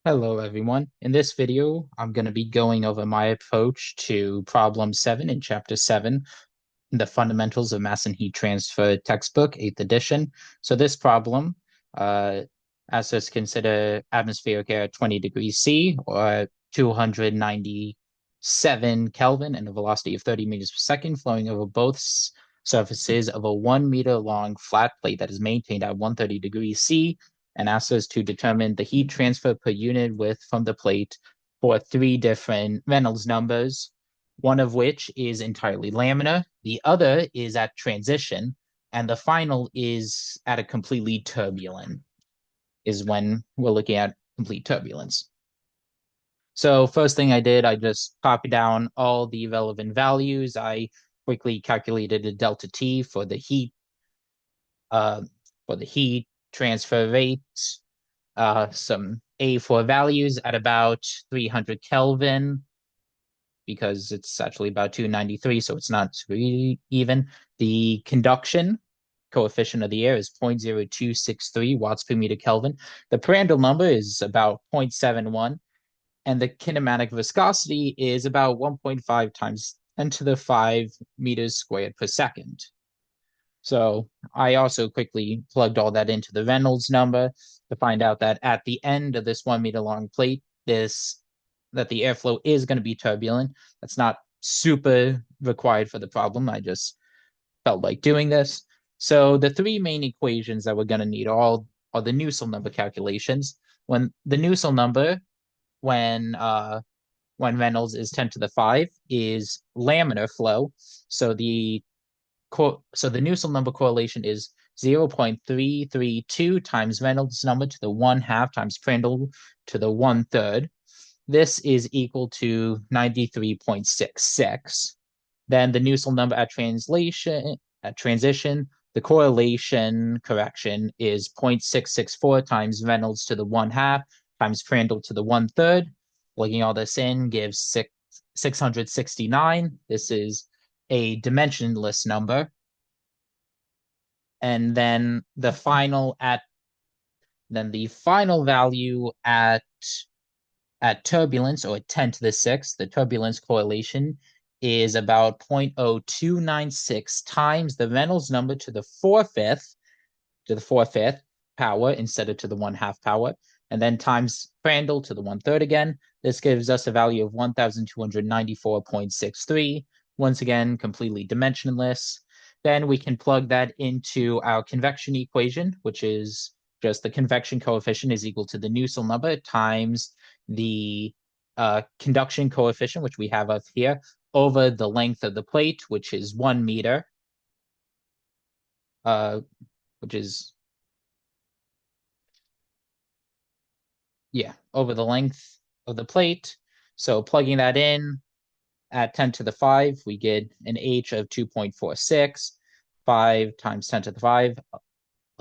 Hello, everyone. In this video, I'm going to be going over my approach to Problem 7 in Chapter 7, the Fundamentals of Mass and Heat Transfer textbook, 8th edition. So this problem asks us to consider atmospheric air at 20 degrees C or 297 Kelvin and a velocity of 30 meters per second flowing over both surfaces of a 1 meter long flat plate that is maintained at 130 degrees C, and asks us to determine the heat transfer per unit width from the plate for three different Reynolds numbers, one of which is entirely laminar, the other is at transition, and the final is at a completely turbulent, is when we're looking at complete turbulence. So first thing I did, I just copied down all the relevant values. I quickly calculated a delta T uh, for the heat transfer rate, some A4 values at about 300 Kelvin, because it's actually about 293, so it's not really even. The conduction coefficient of the air is 0.0263 watts per meter Kelvin. The Prandtl number is about 0.71, and the kinematic viscosity is about 1.5 times 10 to the 5 meters squared per second. So I also quickly plugged all that into the Reynolds number to find out that at the end of this 1 meter long plate, that the airflow is going to be turbulent. That's not super required for the problem. I just felt like doing this. So the three main equations that we're going to need are the Nusselt number calculations. When the Nusselt number, when Reynolds is 10 to the 5, is laminar flow. So the Nusselt number correlation is 0.332 times Reynolds number to the 1/2 times Prandtl to the 1/3. This is equal to 93.66. Then the Nusselt number at transition, the correlation correction is 0.664 times Reynolds to the 1/2 times Prandtl to the 1/3. Plugging all this in gives 669. This is a dimensionless number. And then the final value at turbulence, or at 10 to the 6th, the turbulence correlation is about 0.0296 times the Reynolds number to the 4/5 power instead of to the 1/2 power, and then times Prandtl to the 1/3 again. This gives us a value of 1294.63. Once again, completely dimensionless. Then we can plug that into our convection equation, which is just the convection coefficient is equal to the Nusselt number times the conduction coefficient, which we have up here, over the length of the plate, which is 1 meter, which is, over the length of the plate. So plugging that in at 10 to the 5, we get an H of 2.46. 5 times 10 to the 5,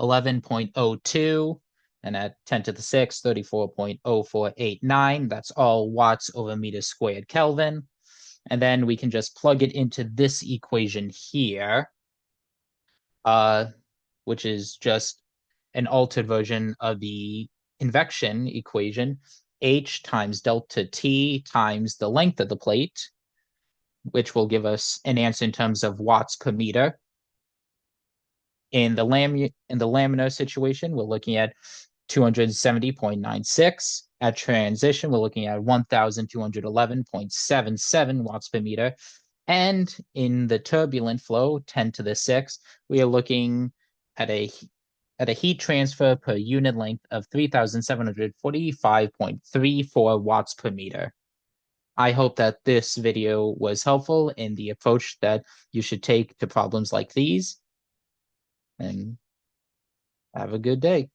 11.02. And at 10 to the 6, 34.0489. That's all watts over meters squared Kelvin. And then we can just plug it into this equation here, which is just an altered version of the convection equation. H times delta T times the length of the plate, which will give us an answer in terms of watts per meter. In the laminar situation, we're looking at 270.96. At transition, we're looking at 1,211.77 watts per meter. And in the turbulent flow, 10 to the 6, we are looking at a heat transfer per unit length of 3,745.34 watts per meter. I hope that this video was helpful in the approach that you should take to problems like these. And have a good day.